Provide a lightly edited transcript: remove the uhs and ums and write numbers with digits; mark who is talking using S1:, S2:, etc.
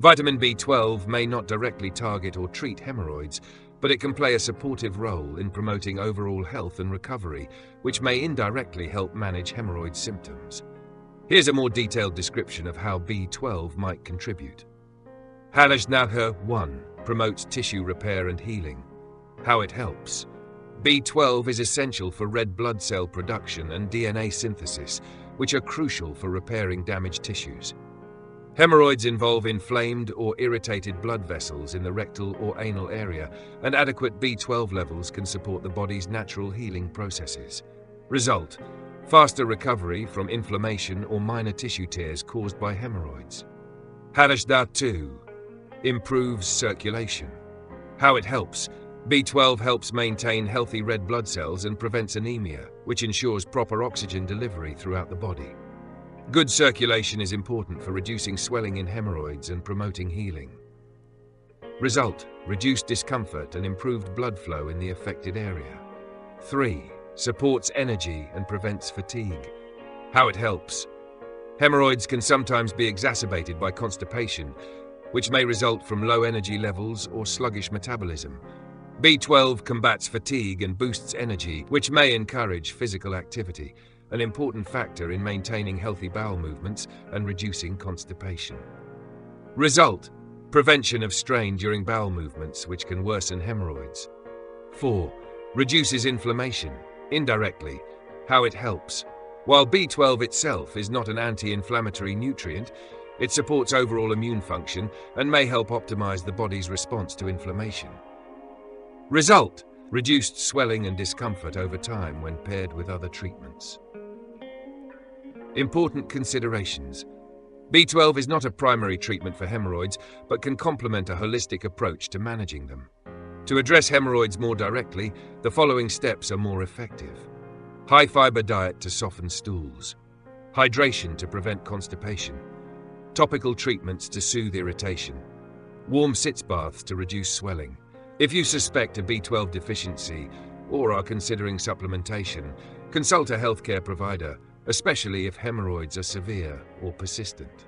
S1: Vitamin B12 may not directly target or treat hemorrhoids, but it can play a supportive role in promoting overall health and recovery, which may indirectly help manage hemorrhoid symptoms. Here's a more detailed description of how B12 might contribute. Halajnagha 1 promotes tissue repair and healing. How it helps. B12 is essential for red blood cell production and DNA synthesis, which are crucial for repairing damaged tissues. Hemorrhoids involve inflamed or irritated blood vessels in the rectal or anal area, and adequate B12 levels can support the body's natural healing processes. Result: faster recovery from inflammation or minor tissue tears caused by hemorrhoids. Halajnagha 2 improves circulation. How it helps. B12 helps maintain healthy red blood cells and prevents anemia, which ensures proper oxygen delivery throughout the body. Good circulation is important for reducing swelling in hemorrhoids and promoting healing. Result: reduced discomfort and improved blood flow in the affected area. 3. Supports energy and prevents fatigue. How it helps. Hemorrhoids can sometimes be exacerbated by constipation, which may result from low energy levels or sluggish metabolism. B12 combats fatigue and boosts energy, which may encourage physical activity, an important factor in maintaining healthy bowel movements and reducing constipation. Result: prevention of strain during bowel movements, which can worsen hemorrhoids. 4. Reduces inflammation, indirectly. How it helps. While B12 itself is not an anti-inflammatory nutrient, it supports overall immune function and may help optimize the body's response to inflammation. Result: reduced swelling and discomfort over time when paired with other treatments. Important considerations. B12 is not a primary treatment for hemorrhoids, but can complement a holistic approach to managing them. To address hemorrhoids more directly, the following steps are more effective. High-fiber diet to soften stools. Hydration to prevent constipation. Topical treatments to soothe irritation. Warm sitz baths to reduce swelling. If you suspect a B12 deficiency or are considering supplementation, consult a healthcare provider, especially if hemorrhoids are severe or persistent.